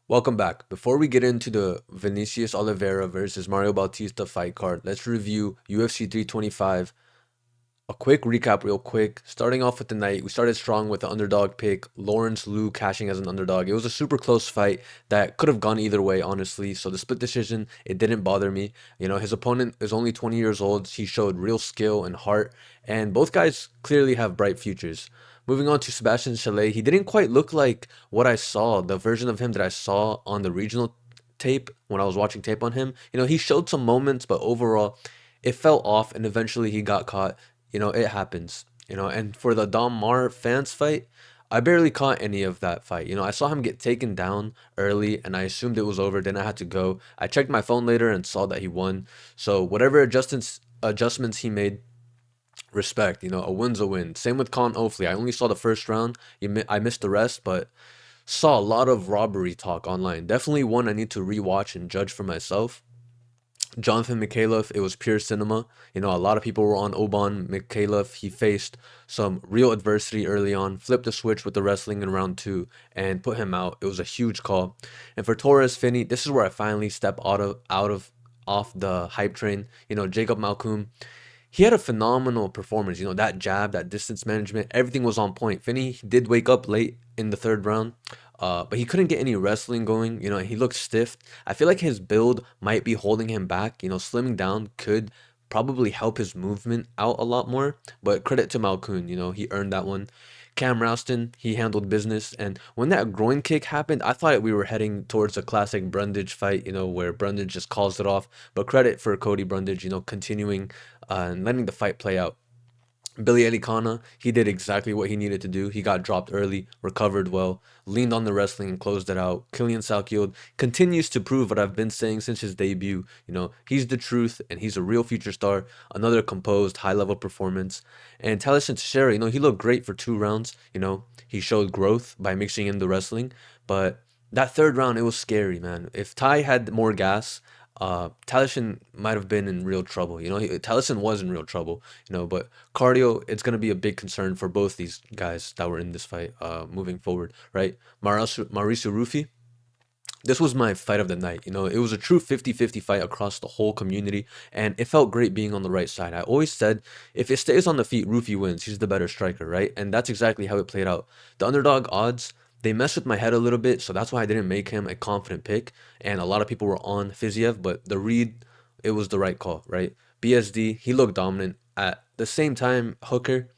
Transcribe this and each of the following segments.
Welcome back. Before we get into the Vinicius Oliveira versus Mario Bautista fight card, let's review UFC 325. A quick recap, real quick. Starting off with the night, we started strong with the underdog pick, Lawrence Liu cashing as an underdog. It was a super close fight that could have gone either way, honestly. So the split decision, it didn't bother me. His opponent is only 20 years old. He showed real skill and heart, and both guys clearly have bright futures. Moving on to Sebastian Chalet, he didn't quite look like what I saw, the version of him that I saw on the regional tape when I was watching tape on him. He showed some moments, but overall, it fell off, and eventually he got caught. It happens. And for the Dom Mar fans fight, I barely caught any of that fight. I saw him get taken down early and I assumed it was over. Then I had to go. I checked my phone later and saw that he won. So whatever adjustments he made, respect. A win's a win. Same with Con Ofley. I only saw the first round. I missed the rest, but saw a lot of robbery talk online. Definitely one I need to rewatch and judge for myself. Jonathan Mikhailov, it was pure cinema. A lot of people were on Oban Mikhailov. He faced some real adversity early on, flipped the switch with the wrestling in round two, and put him out. It was a huge call. And for Torres Finney, this is where I finally step out of off the hype train. Jacob Malcolm, he had a phenomenal performance. That jab, that distance management, everything was on point. Finney did wake up late in the third round, but he couldn't get any wrestling going. He looked stiff. I feel like his build might be holding him back. Slimming down could probably help his movement out a lot more. But credit to Malkoon, he earned that one. Cam Rouston, he handled business. And when that groin kick happened, I thought we were heading towards a classic Brundage fight, where Brundage just calls it off. But credit for Cody Brundage, continuing and letting the fight play out. Billy Elikana, he did exactly what he needed to do. He got dropped early, recovered well, leaned on the wrestling and closed it out. Killian Salkield continues to prove what I've been saying since his debut. He's the truth and he's a real future star. Another composed, high-level performance. And Taliesin Teixeira, he looked great for 2 rounds. He showed growth by mixing in the wrestling. But that third round, it was scary, man. If Ty had more gas, Taliesin might have been in real trouble. Taliesin was in real trouble. But cardio, it's gonna be a big concern for both these guys that were in this fight. Moving forward, right? Mauricio Rufy. This was my fight of the night. It was a true 50-50 fight across the whole community, and it felt great being on the right side. I always said if it stays on the feet, Rufy wins. He's the better striker, right? And that's exactly how it played out. The underdog odds, they messed with my head a little bit, so that's why I didn't make him a confident pick. And a lot of people were on Fiziev, but the read, it was the right call, right? BSD, he looked dominant. At the same time, Hooker,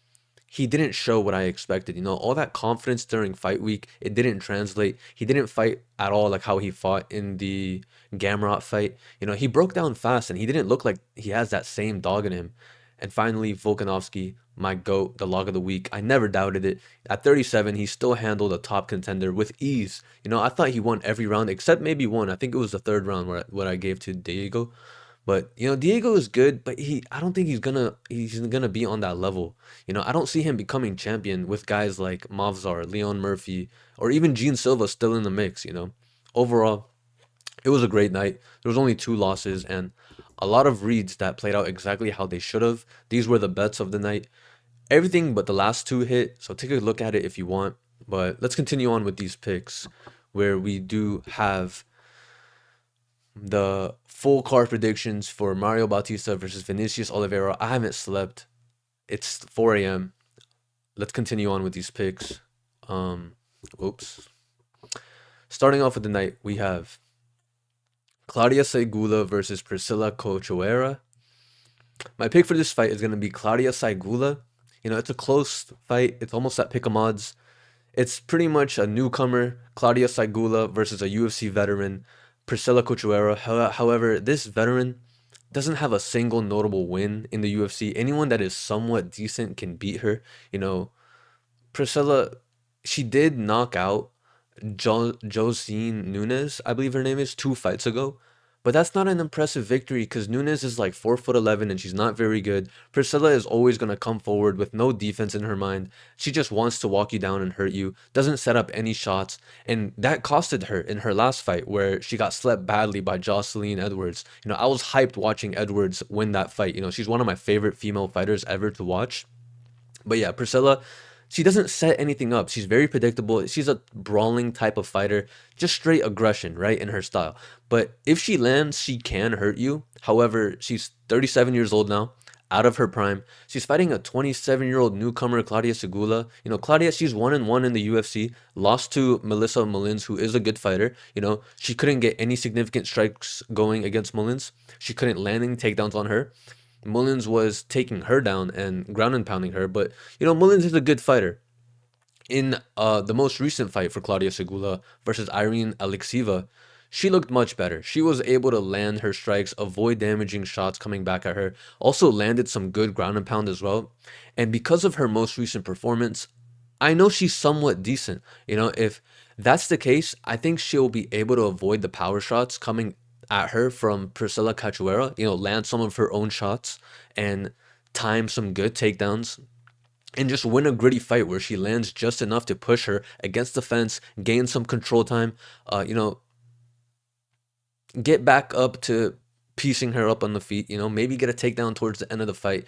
he didn't show what I expected. All that confidence during fight week, it didn't translate. He didn't fight at all like how he fought in the Gamrot fight. He broke down fast and he didn't look like he has that same dog in him. And finally, Volkanovski, my GOAT, the log of the week. I never doubted it. At 37, he still handled a top contender with ease. I thought he won every round except maybe one. I think it was the third round where what I gave to Diego. But Diego is good, but I don't think he's gonna be on that level. I don't see him becoming champion with guys like Mavzar, Leon Murphy, or even Gene Silva still in the mix. Overall, it was a great night. There was only 2 losses and a lot of reads that played out exactly how they should have. These were the bets of the night. Everything but the last two hit, so take a look at it if you want. But let's continue on with these picks, where we do have the full card predictions for Mario Bautista versus Vinicius Oliveira. I haven't slept. It's 4 a.m. Let's continue on with these picks. Oops. Starting off with the night, we have Klaudia Sygula versus Priscila Cachoeira. My pick for this fight is going to be Klaudia Sygula. It's a close fight. It's almost at pick 'em odds. It's pretty much a newcomer, Klaudia Sygula versus a UFC veteran, Priscila Cachoeira. However, this veteran doesn't have a single notable win in the UFC. Anyone that is somewhat decent can beat her. Priscilla, she did knock out Josine Nunes, I believe her name is, 2 fights ago. But that's not an impressive victory because Nunes is like 4'11" and she's not very good. Priscilla is always gonna come forward with no defense in her mind. She just wants to walk you down and hurt you, doesn't set up any shots, and that costed her in her last fight where she got slept badly by Jocelyn Edwards. I was hyped watching Edwards win that fight. She's one of my favorite female fighters ever to watch. But yeah, Priscilla, she doesn't set anything up. She's very predictable. She's a brawling type of fighter, just straight aggression, right, in her style. But if she lands, she can hurt you. However, she's 37 years old now, out of her prime. She's fighting a 27-year-old newcomer, Klaudia Sygula. Klaudia, she's 1-1 in the UFC, lost to Melissa Mullins, who is a good fighter. She couldn't get any significant strikes going against Mullins. She couldn't land any takedowns on her. Mullins was taking her down and ground and pounding her, but Mullins is a good fighter. In the most recent fight for Klaudia Sygula versus Irene Alexieva, she looked much better. She was able to land her strikes, avoid damaging shots coming back at her, also landed some good ground and pound as well. And because of her most recent performance, I know she's somewhat decent. If that's the case, I think she'll be able to avoid the power shots coming at her from Priscila Cachoeira, land some of her own shots and time some good takedowns and just win a gritty fight where she lands just enough to push her against the fence, gain some control time, get back up to piecing her up on the feet, maybe get a takedown towards the end of the fight.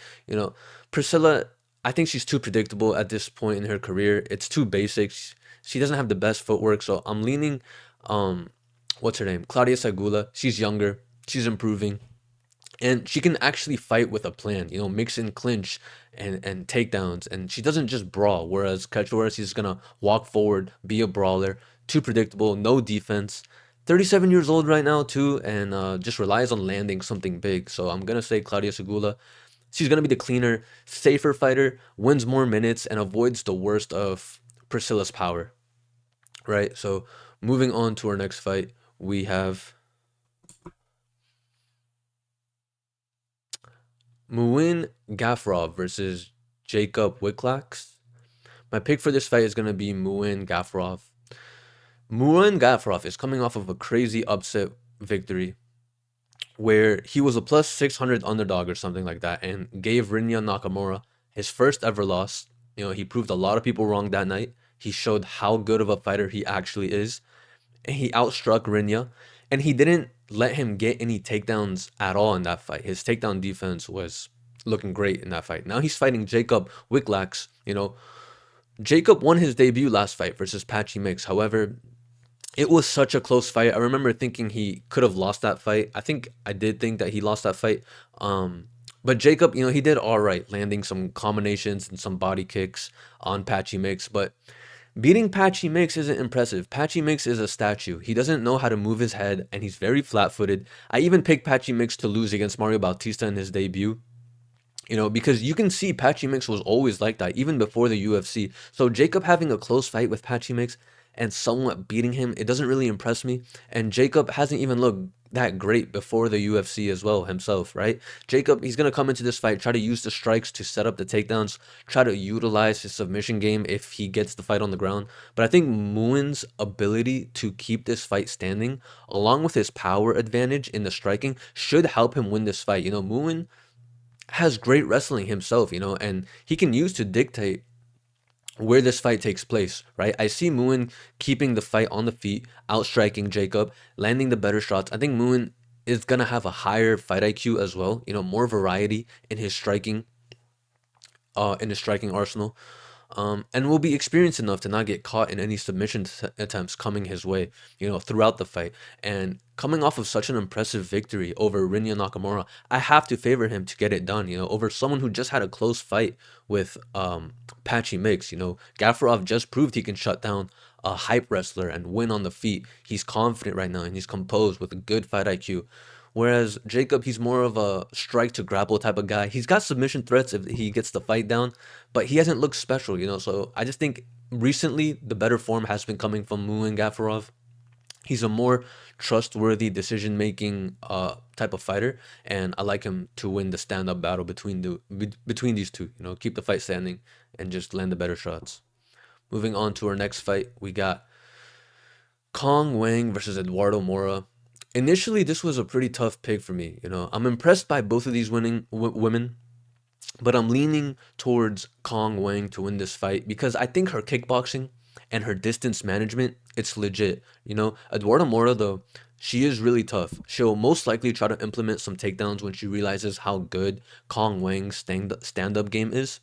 Priscilla, I think she's too predictable at this point in her career. It's too basic. She doesn't have the best footwork, so I'm leaning what's her name? Klaudia Sygula. She's younger. She's improving. And she can actually fight with a plan, mix in clinch and takedowns. And she doesn't just brawl, whereas Cachoeira, she's going to walk forward, be a brawler, too predictable, no defense. 37 years old right now, too, and just relies on landing something big. So I'm going to say Klaudia Sygula. She's going to be the cleaner, safer fighter, wins more minutes, and avoids the worst of Priscilla's power, right? So moving on to our next fight, we have Muin Gafurov versus Jacob Wiklacz. My pick for this fight is going to be Muin Gafurov. Muin Gafurov is coming off of a crazy upset victory where he was a plus 600 underdog or something like that and gave Rinya Nakamura his first ever loss. He proved a lot of people wrong that night. He showed how good of a fighter he actually is. And he outstruck Rinya. And he didn't let him get any takedowns at all in that fight. His takedown defense was looking great in that fight. Now he's fighting Jacob Wiklacz. Jacob won his debut last fight versus Patchy Mix. However, it was such a close fight. I remember thinking he could have lost that fight. I think I did think that he lost that fight. But Jacob, he did all right, landing some combinations and some body kicks on Patchy Mix. But beating Patchy Mix isn't impressive. Patchy Mix is a statue. He doesn't know how to move his head, and he's very flat-footed. I even picked Patchy Mix to lose against Mario Bautista in his debut. Because you can see Patchy Mix was always like that, even before the UFC. So Jacob having a close fight with Patchy Mix and somewhat beating him, it doesn't really impress me. And Jacob hasn't even looked that great before the UFC as well himself, right? Jacob, he's going to come into this fight, try to use the strikes to set up the takedowns, try to utilize his submission game if he gets the fight on the ground. But I think Muin's ability to keep this fight standing, along with his power advantage in the striking, should help him win this fight. Muin has great wrestling himself, and he can use to dictate where this fight takes place, right? I see Muin keeping the fight on the feet, outstriking Jacob, landing the better shots. I think Muin is going to have a higher fight IQ as well, more variety in his striking arsenal. And will be experienced enough to not get caught in any submission attempts coming his way, throughout the fight. And coming off of such an impressive victory over Rinya Nakamura, I have to favor him to get it done, over someone who just had a close fight with Patchy Mix. Gafurov just proved he can shut down a hype wrestler and win on the feet. He's confident right now and he's composed with a good fight IQ. Whereas Jacob, he's more of a strike to grapple type of guy. He's got submission threats if he gets the fight down, but he hasn't looked special, So I just think recently the better form has been coming from Muin Gafurov. He's a more trustworthy decision-making type of fighter, and I like him to win the stand-up battle between these two. Keep the fight standing and just land the better shots. Moving on to our next fight, we got Cong Wang versus Eduardo Moura. Initially, this was a pretty tough pick for me. I'm impressed by both of these women, but I'm leaning towards Cong Wang to win this fight because I think her kickboxing and her distance management, it's legit. Eduardo Moura, though, she is really tough. She'll most likely try to implement some takedowns when she realizes how good Cong Wang's stand-up game is.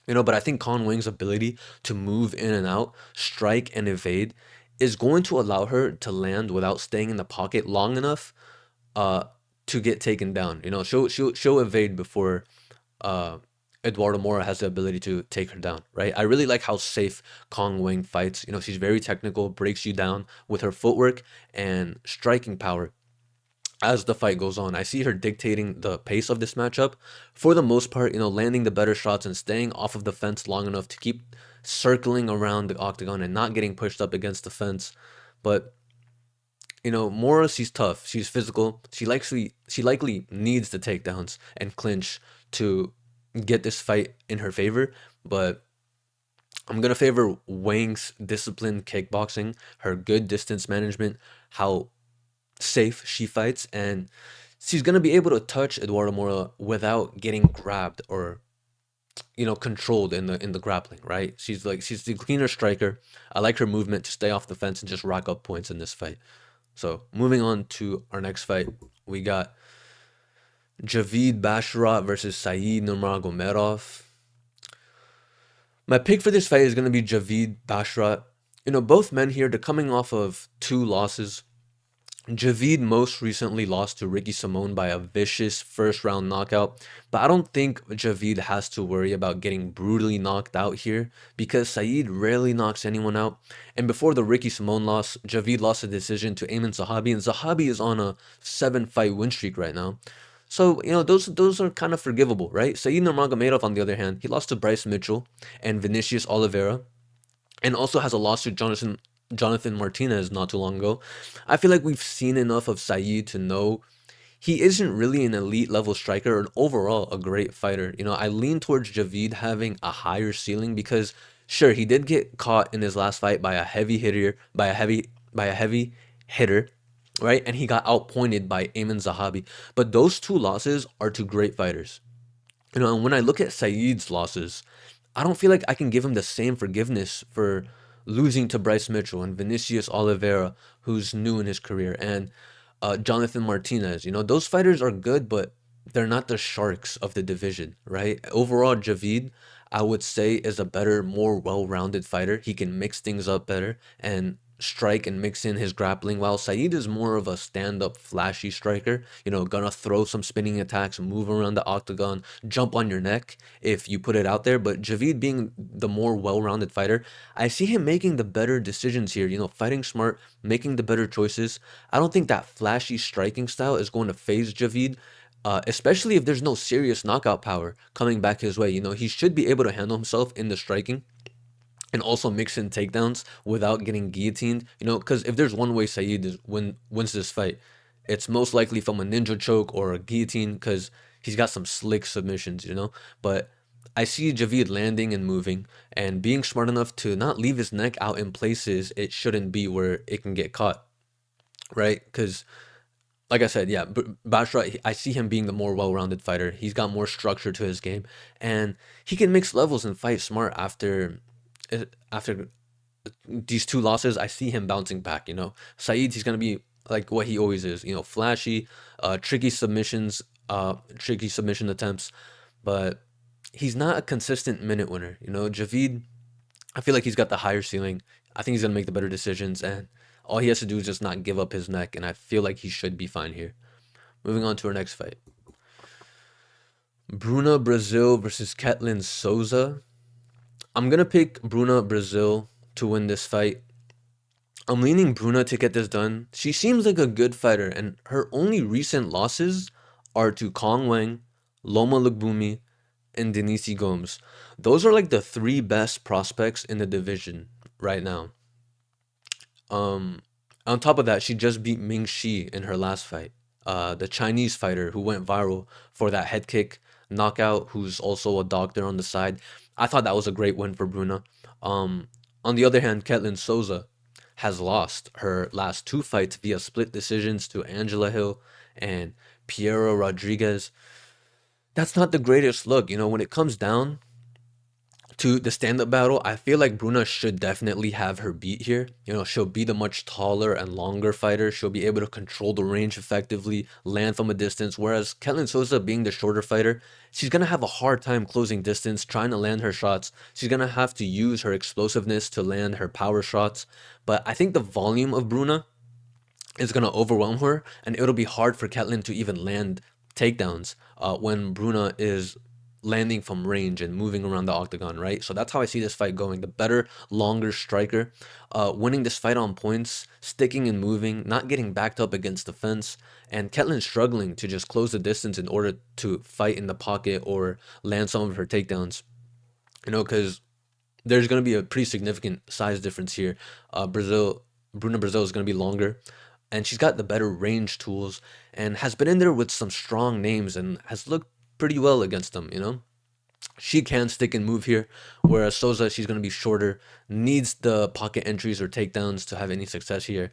But I think Con Wang's ability to move in and out, strike and evade is going to allow her to land without staying in the pocket long enough uh to get taken down. She'll evade before uh Eduardo Moura has the ability to take her down, right? I really like how safe Kong Wang fights. She's very technical, breaks you down with her footwork and striking power as the fight goes on. I see her dictating the pace of this matchup for the most part, landing the better shots and staying off of the fence long enough to keep circling around the octagon and not getting pushed up against the fence. But Moura, she's tough. She's physical. She likely needs the takedowns and clinch to get this fight in her favor. But I'm gonna favor Wang's disciplined kickboxing, her good distance management, how safe she fights, and she's gonna be able to touch Eduardo Moura without getting grabbed or controlled in the grappling. Right? She's the cleaner striker. I like her movement to stay off the fence and just rack up points in this fight. So moving on to our next fight, we got Javid Basharat versus Saeed Nurmagomedov. My pick for this fight is going to be Javid Basharat. Both men here, they're coming off of two losses. Javid most recently lost to Ricky Simone by a vicious first round knockout, but I don't think Javid has to worry about getting brutally knocked out here because Saeed rarely knocks anyone out. And before the Ricky Simone loss, Javid lost a decision to Ayman Zahabi, and Zahabi is on a 7-fight win streak right now. So, those are kind of forgivable, right? Saeed Nurmagomedov, on the other hand, he lost to Bryce Mitchell and Vinicius Oliveira, and also has a loss to Jonathan Martinez not too long ago. I feel like we've seen enough of Saeed to know he isn't really an elite level striker or overall a great fighter. I lean towards Javid having a higher ceiling because sure, he did get caught in his last fight by a heavy hitter, by a heavy hitter, right? And he got outpointed by Ayman Zahabi. But those two losses are to great fighters. And when I look at Saeed's losses, I don't feel like I can give him the same forgiveness for losing to Bryce Mitchell and Vinicius Oliveira, who's new in his career, and Jonathan Martinez. Those fighters are good, but they're not the sharks of the division, right? Overall, Javid, I would say, is a better, more well-rounded fighter. He can mix things up better and strike and mix in his grappling, while Saeed is more of a stand-up, flashy striker. Gonna throw some spinning attacks, move around the octagon, jump on your neck if you put it out there. But Javid being the more well-rounded fighter, I see him making the better decisions here, fighting smart, making the better choices. I don't think that flashy striking style is going to phase Javid, especially if there's no serious knockout power coming back his way. He should be able to handle himself in the striking and also mix in takedowns without getting guillotined. Because if there's one way Saeed wins this fight, it's most likely from a ninja choke or a guillotine because he's got some slick submissions. But I see Javid landing and moving and being smart enough to not leave his neck out in places it shouldn't be where it can get caught, right? Because like I said, yeah, Bashra, I see him being the more well-rounded fighter. He's got more structure to his game, and he can mix levels and fight smart after these two losses. I see him bouncing back. Saeed, he's gonna be like what he always is. Flashy, tricky submissions, tricky submission attempts, but he's not a consistent minute winner. Javid, I feel like he's got the higher ceiling. I think he's gonna make the better decisions, and all he has to do is just not give up his neck, and I feel like he should be fine here. Moving on to our next fight. Bruna Brazil versus Ketlin Souza. I'm gonna pick Bruna Brazil to win this fight. I'm leaning Bruna to get this done. She seems like a good fighter, and her only recent losses are to Kong Wang, Loma Lugbumi, and Denise Gomes. Those are like the three best prospects in the division right now. Um, on top of that, she just beat Ming Shi in her last fight. The Chinese fighter who went viral for that head kick knockout, who's also a doctor on the side. I thought that was a great win for Bruna. Um, on the other hand, Ketlin Souza has lost her last two fights via split decisions to Angela Hill and Piero Rodriguez. That's not the greatest look. When it comes down to the stand-up battle, I feel like Bruna should definitely have her beat here. She'll be the much taller and longer fighter. She'll be able to control the range effectively, land from a distance. Whereas Ketlin Sosa, being the shorter fighter, she's gonna have a hard time closing distance, trying to land her shots. She's gonna have to use her explosiveness to land her power shots. But I think the volume of Bruna is going to overwhelm her, and it'll be hard for Ketlin to even land takedowns when Bruna is landing from range and moving around the octagon, right? So that's how I see this fight going. The better, longer striker, winning this fight on points, sticking and moving, not getting backed up against the fence, and Ketlin struggling to just close the distance in order to fight in the pocket or land some of her takedowns. Because there's going to be a pretty significant size difference here. Bruna Brazil is going to be longer, and she's got the better range tools and has been in there with some strong names and has looked pretty well against them. She can stick and move here, whereas Souza, she's going to be shorter, needs the pocket entries or takedowns to have any success here.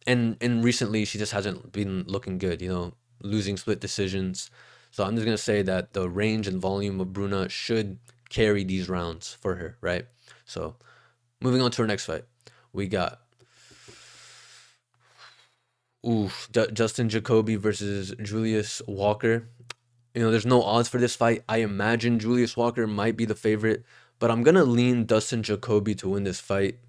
And recently, she just hasn't been looking good, losing split decisions. So I'm just going to say that the range and volume of Bruna should carry these rounds for her, right? So moving on to our next fight, we got Justin Jacoby versus Julius Walker. There's no odds for this fight. I imagine Julius Walker might be the favorite, but I'm gonna lean Dustin Jacoby to win this fight.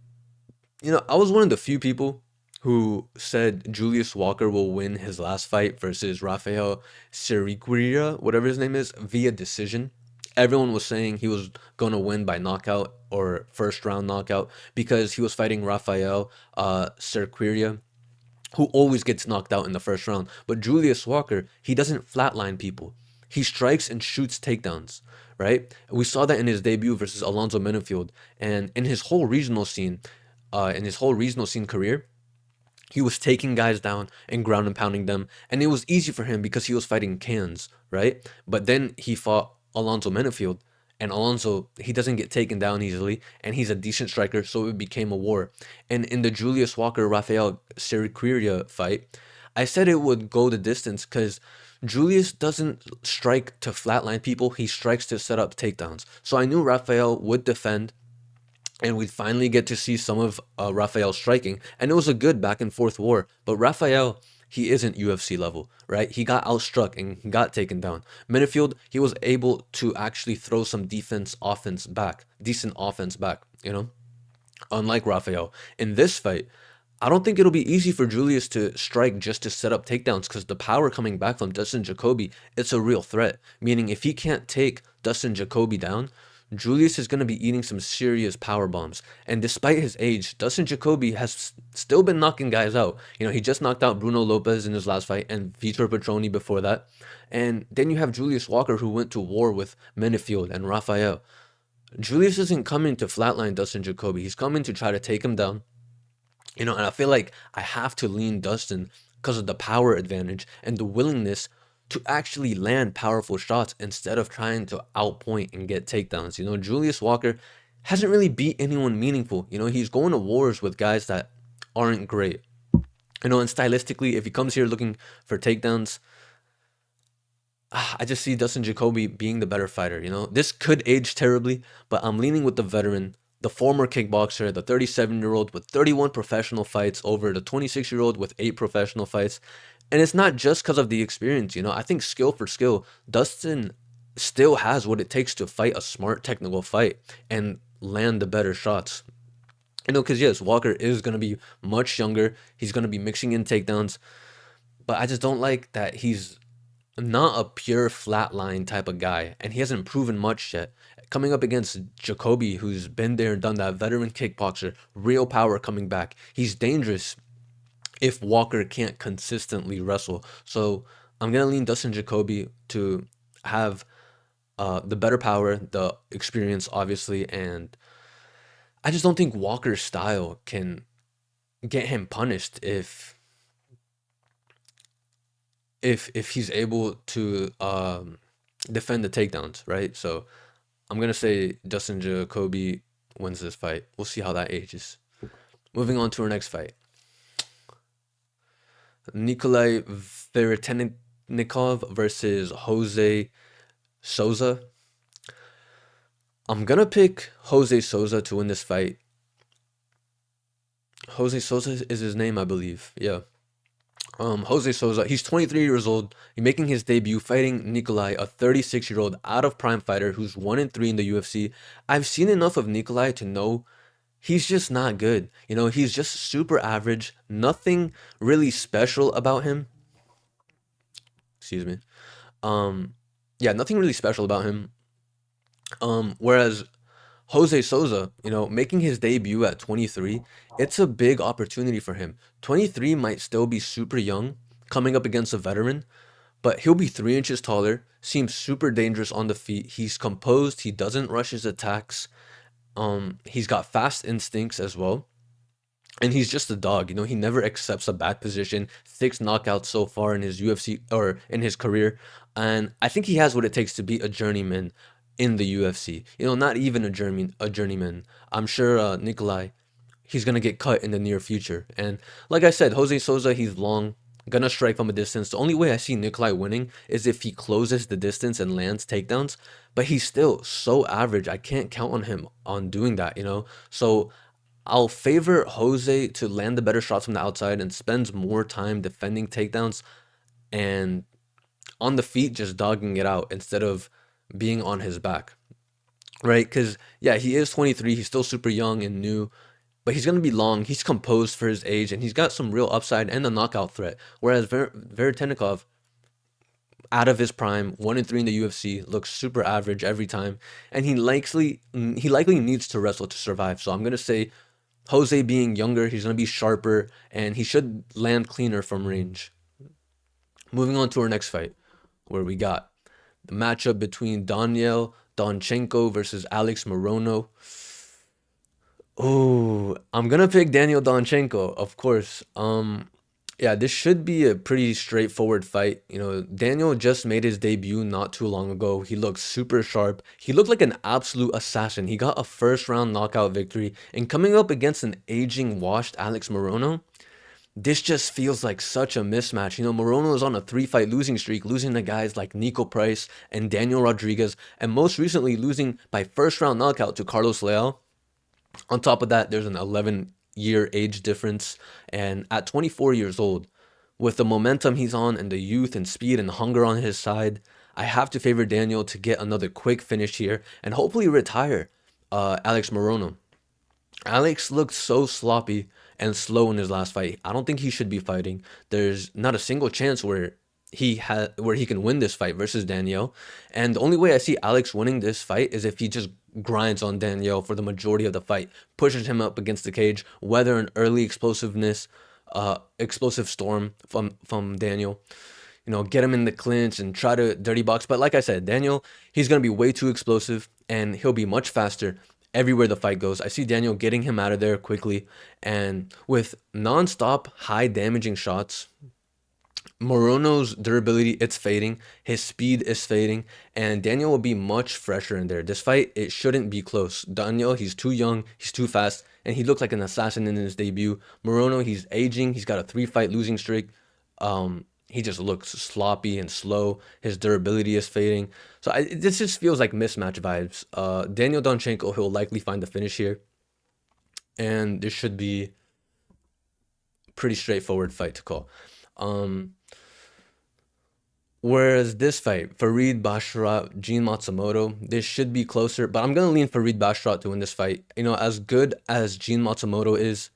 I was one of the few people who said Julius Walker will win his last fight versus Rafael Syriguira, whatever his name is, via decision. Everyone was saying he was gonna win by knockout or first round knockout because he was fighting Rafael Syriguira, who always gets knocked out in the first round. But Julius Walker, he doesn't flatline people. He strikes and shoots takedowns, right? We saw that in his debut versus Alonzo Menifield, and in his whole regional scene, career, he was taking guys down and ground and pounding them, and it was easy for him because he was fighting cans, right? But then he fought Alonzo Menifield, and Alonso, he doesn't get taken down easily, and he's a decent striker, so it became a war. And in the Julius Walker Rafael Syriguira fight, I said it would go the distance because Julius doesn't strike to flatline people, he strikes to set up takedowns. So I knew Rafael would defend, and we'd finally get to see some of Rafael striking, and it was a good back and forth war. But Rafael, he isn't UFC level, right? He got outstruck and he got taken down. Minifield, he was able to actually throw some decent offense back. Unlike Rafael. In this fight, I don't think it'll be easy for Julius to strike just to set up takedowns because the power coming back from Dustin Jacoby, it's a real threat. Meaning if he can't take Dustin Jacoby down, Julius is going to be eating some serious power bombs. And despite his age, Dustin Jacoby has still been knocking guys out. He just knocked out Bruno Lopez in his last fight and Vitor Petroni before that. And then you have Julius Walker, who went to war with Menifield and Rafael. Julius isn't coming to flatline Dustin Jacoby. He's coming to try to take him down. And I feel like I have to lean Dustin because of the power advantage and the willingness to actually land powerful shots instead of trying to outpoint and get takedowns. Julius Walker hasn't really beat anyone meaningful. He's going to wars with guys that aren't great. And stylistically, if he comes here looking for takedowns, I just see Dustin Jacoby being the better fighter. This could age terribly, but I'm leaning with the veteran, the former kickboxer, the 37-year-old with 31 professional fights over the 26-year-old with 8 professional fights. And it's not just because of the experience, I think skill for skill, Dustin still has what it takes to fight a smart technical fight and land the better shots. Because yes, Walker is going to be much younger. He's going to be mixing in takedowns. But I just don't like that he's not a pure flatline type of guy. And he hasn't proven much yet. Coming up against Jacoby, who's been there and done that, veteran kickboxer, real power coming back. He's dangerous if Walker can't consistently wrestle. So I'm going to lean Dustin Jacoby to have the better power, the experience, obviously. And I just don't think Walker's style can get him punished if he's able to defend the takedowns, right? So I'm going to say Dustin Jacoby wins this fight. We'll see how that ages. Moving on to our next fight. Nikolai Veretennikov versus Jose Souza. I'm gonna pick Jose Souza to win this fight. Jose Souza is his name, I believe. Yeah. Jose Souza, he's 23 years old. He's making his debut fighting Nikolai, a 36-year-old out of prime fighter who's 1-3 in the UFC. I've seen enough of Nikolai to know he's just not good. He's just super average. Nothing really special about him. Excuse me. Um, yeah, nothing really special about him. Whereas Jose Souza, making his debut at 23, it's a big opportunity for him. 23 might still be super young, coming up against a veteran, but he'll be 3 inches taller, seems super dangerous on the feet. He's composed, he doesn't rush his attacks. He's got fast instincts as well. And he's just a dog, he never accepts a bad position. 6 knockouts so far in his UFC or in his career. And I think he has what it takes to be a journeyman in the UFC. Not even a journeyman. I'm sure Nikolai, he's gonna get cut in the near future. And like I said, Jose Souza, he's long, gonna strike from a distance. The only way I see Nikolai winning is if he closes the distance and lands takedowns. But he's still so average. I can't count on him on doing that. So I'll favor Jose to land the better shots from the outside and spends more time defending takedowns and on the feet just dogging it out instead of being on his back, right? Because, yeah, he is 23. He's still super young and new, but he's going to be long. He's composed for his age and he's got some real upside and a knockout threat. Whereas Veretennikov, out of his prime, 1-3 in the UFC, looks super average every time. And he likely needs to wrestle to survive. So I'm going to say Jose being younger, he's going to be sharper, and he should land cleaner from range. Moving on to our next fight, where we got the matchup between Daniel Donchenko versus Alex Morono. Oh, I'm gonna pick Daniel Donchenko, of course. Yeah, this should be a pretty straightforward fight. Daniel just made his debut not too long ago. He looked super sharp. He looked like an absolute assassin. He got a first round knockout victory. And coming up against an aging, washed Alex Morono, this just feels like such a mismatch. Morono is on a 3 fight losing streak, losing to guys like Nico Price and Daniel Rodriguez, and most recently losing by first round knockout to Carlos Leal. On top of that, there's an 11-year age difference. And at 24 years old, with the momentum he's on and the youth and speed and hunger on his side, I have to favor Daniel to get another quick finish here and hopefully retire Alex Morono. Alex looked so sloppy and slow in his last fight. I don't think he should be fighting. There's not a single chance where he can win this fight versus Danielle. And the only way I see Alex winning this fight is if he just grinds on Danielle for the majority of the fight, pushes him up against the cage, weather an early explosive storm from Daniel. Get him in the clinch and try to dirty box. But like I said, Daniel, he's gonna be way too explosive and he'll be much faster everywhere the fight goes. I see Daniel getting him out of there quickly and with non-stop high damaging shots. Morono's durability, it's fading. His speed is fading. And Daniel will be much fresher in there. This fight, it shouldn't be close. Daniel, he's too young. He's too fast. And he looked like an assassin in his debut. Morono, he's aging. He's got a 3 fight losing streak. He just looks sloppy and slow. His durability is fading. So this just feels like mismatch vibes. Daniel Donchenko, he'll likely find the finish here. And this should be a pretty straightforward fight to call. Um, Whereas this fight, Farid Basharat, Jean Matsumoto, this should be closer, but I'm gonna lean Farid Basharat to win this fight. As good as Jean Matsumoto is,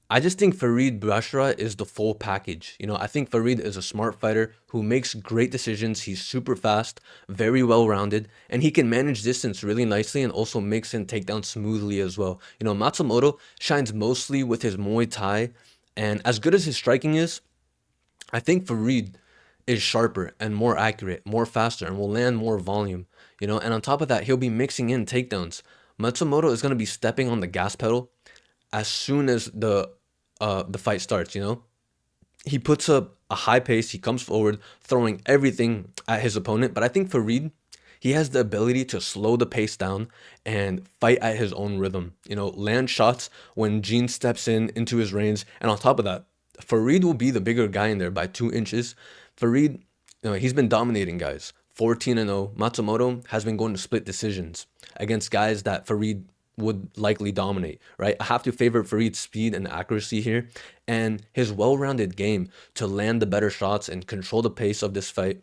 I just think Farid Basharat is the full package. I think Farid is a smart fighter who makes great decisions. He's super fast, very well rounded, and he can manage distance really nicely and also mix in takedowns smoothly as well. Matsumoto shines mostly with his Muay Thai, and as good as his striking is, I think Farid is sharper and more accurate, more faster, and will land more volume. And on top of that, he'll be mixing in takedowns. Matsumoto is going to be stepping on the gas pedal as soon as the fight starts. He puts up a high pace. He comes forward, throwing everything at his opponent. But I think Farid, he has the ability to slow the pace down and fight at his own rhythm. Land shots when Gene steps into his range. And on top of that, Farid will be the bigger guy in there by 2 inches. Farid, he's been dominating guys 14-0. Matsumoto has been going to split decisions against guys that Farid would likely dominate, right? I have to favor Farid's speed and accuracy here and his well-rounded game to land the better shots and control the pace of this fight.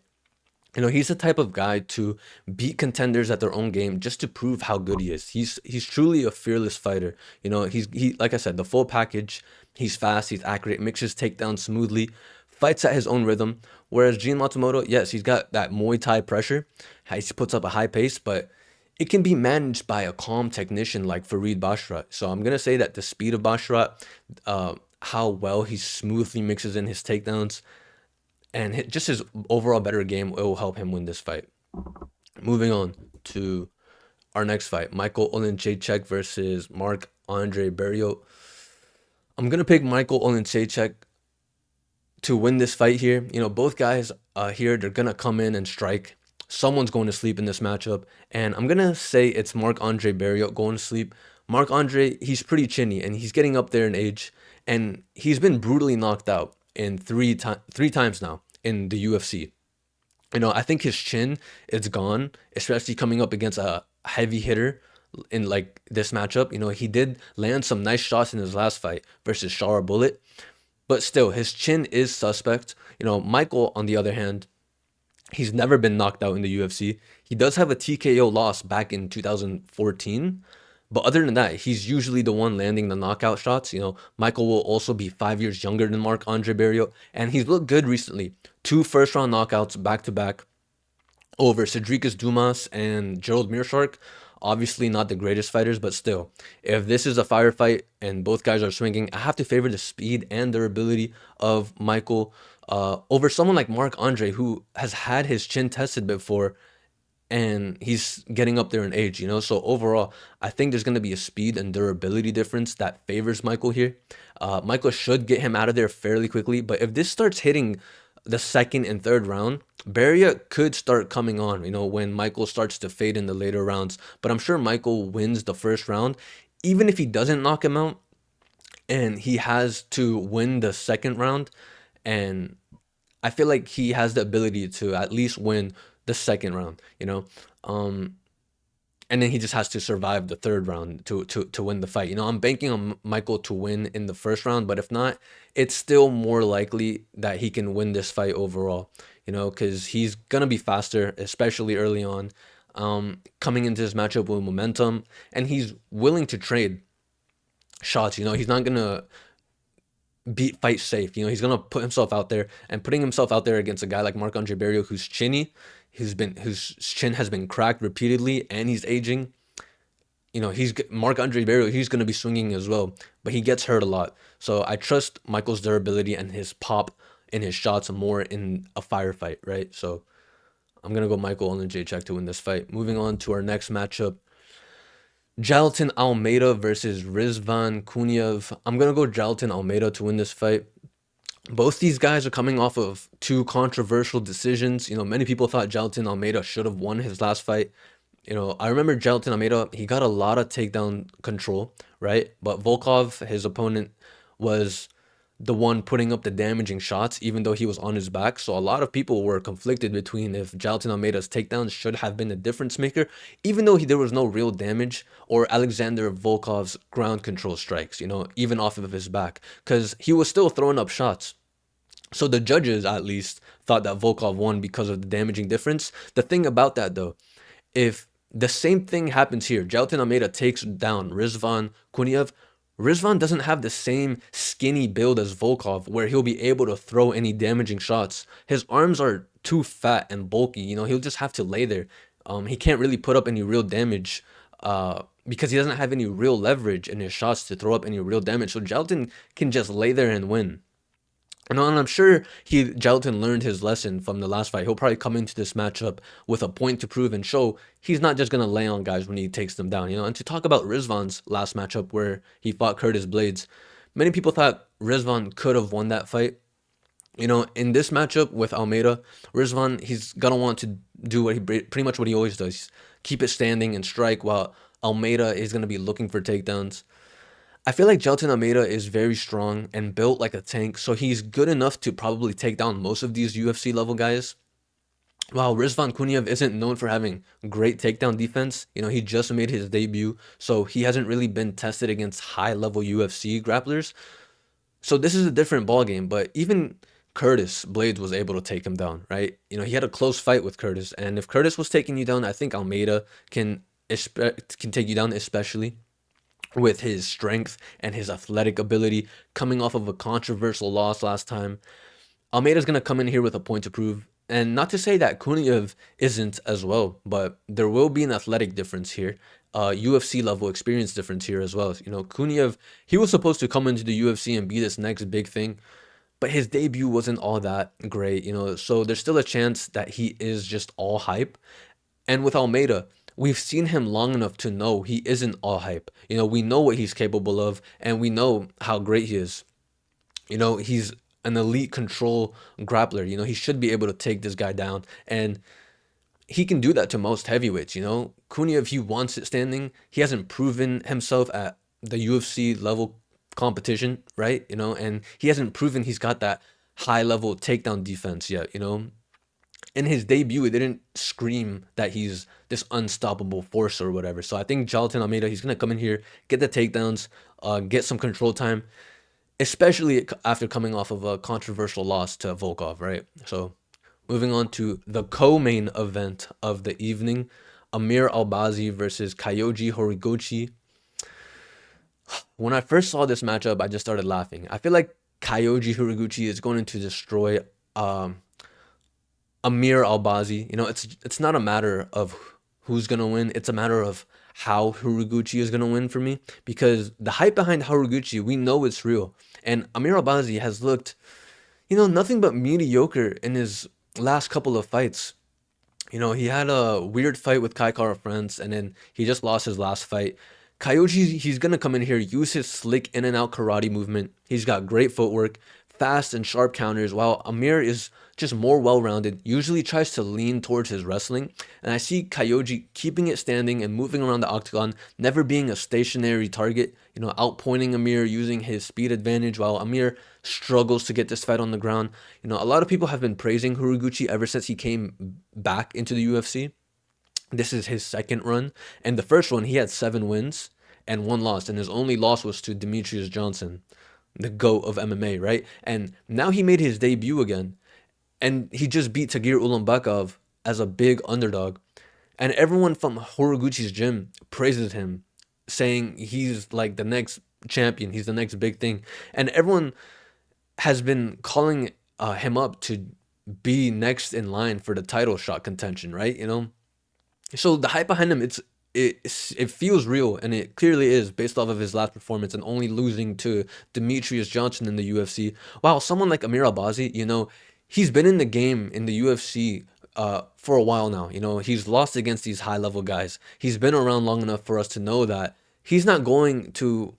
He's the type of guy to beat contenders at their own game just to prove how good he is. He's truly a fearless fighter. He like I said, the full package. He's fast, he's accurate, mixes takedowns smoothly, fights at his own rhythm. Whereas Gene Matsumoto, yes, he's got that Muay Thai pressure. He puts up a high pace, but it can be managed by a calm technician like Farid Basharat. So I'm gonna say that the speed of Basharat, how well he smoothly mixes in his takedowns, and just his overall better game, it will help him win this fight. Moving on to our next fight, Michael Oleksiejczuk versus Marc-Andre Barriault. I'm gonna pick Michael Oleksiejczuk to win this fight here. Both guys here, they're gonna come in and strike. Someone's going to sleep in this matchup, and I'm gonna say it's Marc-Andre Barriault going to sleep. Marc-Andre, he's pretty chinny, and he's getting up there in age, and he's been brutally knocked out in three times now in the UFC. I think his chin is gone, especially coming up against a heavy hitter in like this matchup. He did land some nice shots in his last fight versus Shara Bullet, but still, his chin is suspect. Michael, on the other hand, he's never been knocked out in the UFC. He does have a TKO loss back in 2014. But other than that, he's usually the one landing the knockout shots. Michael will also be 5 years younger than Marc-Andre Barriault, and he's looked good recently. 2 first-round knockouts back-to-back over Cedricus Dumas and Gerald Meerschaert. Obviously not the greatest fighters, but still, if this is a firefight and both guys are swinging, I have to favor the speed and durability of Michael over someone like Marc-Andre, who has had his chin tested before, and he's getting up there in age. So overall, I think there's going to be a speed and durability difference that favors Michael here. Michael should get him out of there fairly quickly, but if this starts hitting the second and third round, Barriault could start coming on, when Michael starts to fade in the later rounds. But I'm sure Michael wins the first round. Even if he doesn't knock him out and he has to win the second round, and I feel like he has the ability to at least win the second round, and then he just has to survive the third round to win the fight. I'm banking on Michael to win in the first round, but if not, it's still more likely that he can win this fight overall, because he's gonna be faster, especially early on, coming into this matchup with momentum, and he's willing to trade shots. He's not gonna fight safe. He's gonna put himself out there, and putting himself out there against a guy like Marc-Andre Barriault, who's chinny, whose chin has been cracked repeatedly, and he's aging. He's Marc-Andre Barriault. He's gonna be swinging as well, but he gets hurt a lot. So I trust Michael's durability and his pop in his shots more in a firefight, right? So I'm gonna go Michael Oleksiejczuk to win this fight. Moving on to our next matchup, Jailton Almeida versus Rizvan Kuniev. I'm going to go Jailton Almeida to win this fight. Both these guys are coming off of 2 controversial decisions. Many people thought Jailton Almeida should have won his last fight. I remember Jailton Almeida, he got a lot of takedown control, right? But Volkov, his opponent, was the one putting up the damaging shots, even though he was on his back. So a lot of people were conflicted between if Jailton Almeida's takedowns should have been a difference maker, even though there was no real damage, or Alexander Volkov's ground control strikes, even off of his back, because he was still throwing up shots. So the judges, at least, thought that Volkov won because of the damaging difference. The thing about that, though, if the same thing happens here, Jailton Almeida takes down Rizvan Kuniev, Rizvan doesn't have the same skinny build as Volkov where he'll be able to throw any damaging shots. His arms are too fat and bulky. He'll just have to lay there. He can't really put up any real damage because he doesn't have any real leverage in his shots to throw up any real damage. So Jailton can just lay there and win. And I'm sure Jailton learned his lesson from the last fight. He'll probably come into this matchup with a point to prove and show he's not just going to lay on guys when he takes them down. And to talk about Rizvan's last matchup where he fought Curtis Blades, many people thought Rizvan could have won that fight. In this matchup with Almeida, Rizvan, he's going to want to do pretty much what he always does. Keep it standing and strike, while Almeida is going to be looking for takedowns. I feel like Jailton Almeida is very strong and built like a tank, so he's good enough to probably take down most of these UFC level guys. While Rizvan Kuniev isn't known for having great takedown defense, he just made his debut, so he hasn't really been tested against high-level UFC grapplers. So this is a different ballgame, but even Curtis Blades was able to take him down, right? He had a close fight with Curtis, and if Curtis was taking you down, I think Almeida can take you down, especially with his strength and his athletic ability coming off of a controversial loss last time. Almeida's going to come in here with a point to prove. And not to say that Kuniev isn't as well, but there will be an athletic difference here, UFC level experience difference here as well. Kuniev, he was supposed to come into the UFC and be this next big thing, but his debut wasn't all that great, so there's still a chance that he is just all hype. And with Almeida, we've seen him long enough to know he isn't all hype. We know what he's capable of, and we know how great he is. He's an elite control grappler. He should be able to take this guy down, and he can do that to most heavyweights. Kuniev, he wants it standing. He hasn't proven himself at the UFC level competition, right? And he hasn't proven he's got that high level takedown defense yet. In his debut, it didn't scream that he's this unstoppable force or whatever. So I think Jailton Almeida, he's gonna come in here, get the takedowns, get some control time, especially after coming off of a controversial loss to Volkov, right? So moving on to the co-main event of the evening, Amir Albazi versus Kyoji Horiguchi. When I first saw this matchup, I just started laughing. I feel like Kyoji Horiguchi is going to destroy Amir Albazi. It's not a matter of who's gonna win. It's a matter of how Horiguchi is gonna win for me, because the hype behind Horiguchi, we know it's real. And Amir Albazi has looked, nothing but mediocre in his last couple of fights. He had a weird fight with Kai Kara France, and then he just lost his last fight. Kyoji, he's gonna come in here, use his slick in and out karate movement. He's got great footwork, fast and sharp counters, while Amir is just more well-rounded, usually tries to lean towards his wrestling. And I see Kyoji keeping it standing and moving around the octagon, never being a stationary target, outpointing Amir, using his speed advantage, while Amir struggles to get this fight on the ground. A lot of people have been praising Horiguchi ever since he came back into the UFC. This is his second run, and the first one, he had 7 wins and 1 loss, and his only loss was to Demetrius Johnson, the GOAT of MMA, right? And now he made his debut again, and he just beat Tagir Ulanbekov as a big underdog. And everyone from Horiguchi's gym praises him, saying he's like the next champion, he's the next big thing. And everyone has been calling him up to be next in line for the title shot contention, right? So the hype behind him, it feels real, and it clearly is based off of his last performance and only losing to Demetrius Johnson in the UFC. While someone like Amir Albazi, he's been in the game in the UFC for a while now. He's lost against these high level guys. He's been around long enough for us to know that he's not going to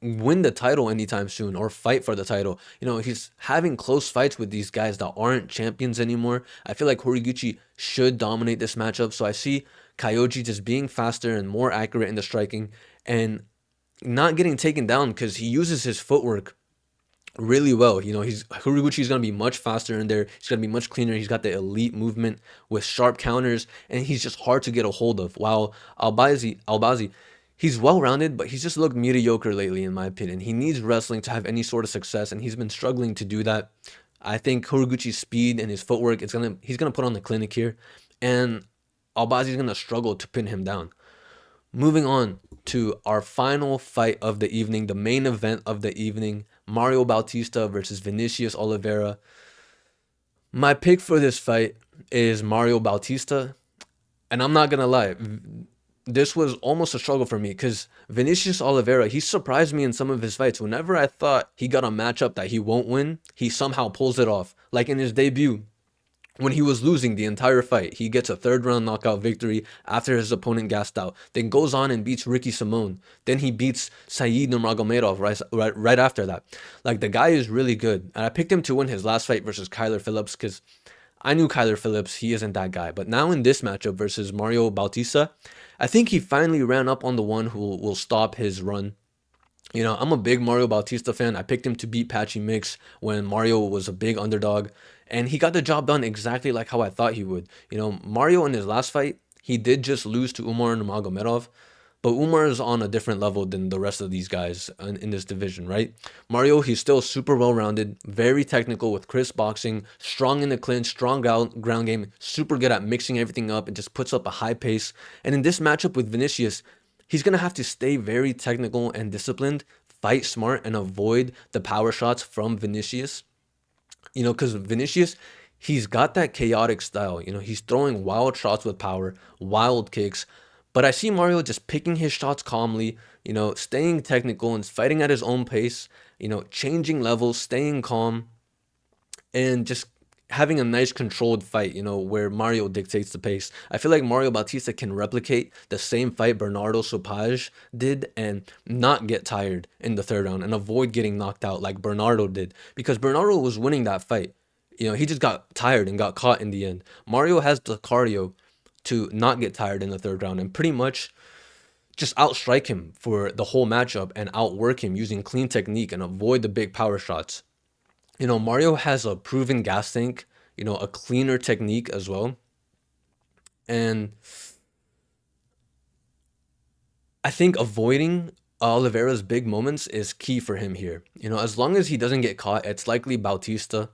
win the title anytime soon or fight for the title. He's having close fights with these guys that aren't champions anymore. I feel like Horiguchi should dominate this matchup. So I see Kyoji just being faster and more accurate in the striking and not getting taken down because he uses his footwork really well. Horiguchi's gonna be much faster in there. He's gonna be much cleaner. He's got the elite movement with sharp counters, and he's just hard to get a hold of. While Albazi, he's well-rounded, but he's just looked mediocre lately, in my opinion. He needs wrestling to have any sort of success, and he's been struggling to do that. I think Horiguchi's speed and his footwork, he's gonna put on the clinic here, and Albazi's gonna struggle to pin him down. Moving on to our final fight of the evening, the main event of the evening, Mario Bautista versus Vinicius Oliveira. My pick for this fight is Mario Bautista, and I'm not gonna lie, this was almost a struggle for me because Vinicius Oliveira, he surprised me in some of his fights. Whenever I thought he got a matchup that he won't win, he somehow pulls it off. Like in his debut, when he was losing the entire fight, he gets a 3rd-round knockout victory after his opponent gassed out. Then goes on and beats Ricky Simon. Then he beats Said Nurmagomedov right after that. Like, the guy is really good. And I picked him to win his last fight versus Kyler Phillips because I knew Kyler Phillips, he isn't that guy. But now in this matchup versus Mario Bautista, I think he finally ran up on the one who will stop his run. I'm a big Mario Bautista fan. I picked him to beat Patchy Mix when Mario was a big underdog, and he got the job done exactly like how I thought he would. Mario in his last fight, he did just lose to Umar Nurmagomedov, but Umar is on a different level than the rest of these guys in this division, right? Mario, he's still super well rounded, very technical with crisp boxing, strong in the clinch, strong ground game, super good at mixing everything up, and just puts up a high pace. And in this matchup with Vinicius, he's going to have to stay very technical and disciplined, fight smart, and avoid the power shots from Vinicius. Because Vinicius, he's got that chaotic style. He's throwing wild shots with power, wild kicks. But I see Mario just picking his shots calmly, staying technical and fighting at his own pace, changing levels, staying calm, and just having a nice controlled fight, where Mario dictates the pace. I feel like Mario Bautista can replicate the same fight Bernardo Sopage did and not get tired in the third round and avoid getting knocked out like Bernardo did, because Bernardo was winning that fight. He just got tired and got caught in the end. Mario has the cardio to not get tired in the third round and pretty much just outstrike him for the whole matchup and outwork him using clean technique and avoid the big power shots. Mario has a proven gas tank, a cleaner technique as well. And I think avoiding Oliveira's big moments is key for him here. As long as he doesn't get caught, it's likely Bautista.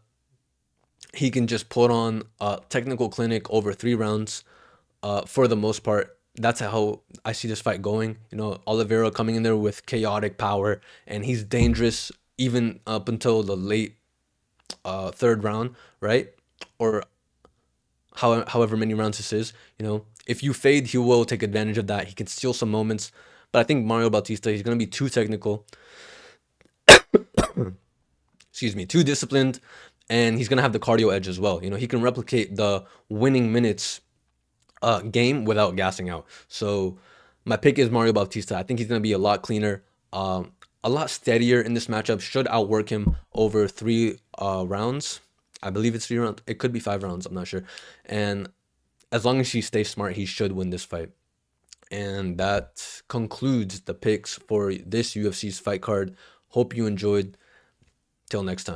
He can just put on a technical clinic over 3 rounds. For the most part, that's how I see this fight going. Oliveira coming in there with chaotic power, and he's dangerous even up until the late third round, right? Or however many rounds this is. If you fade, he will take advantage of that. He can steal some moments, but I think Mario Bautista, he's gonna be too technical. Excuse me, too disciplined, and he's gonna have the cardio edge as well. He can replicate the winning minutes game without gassing out. So my pick is Mario Bautista. I think he's gonna be a lot cleaner, a lot steadier in this matchup. Should outwork him over 3 rounds. I believe it's 3 rounds. It could be 5 rounds. I'm not sure. And as long as he stays smart, he should win this fight. And that concludes the picks for this UFC's fight card. Hope you enjoyed. Till next time.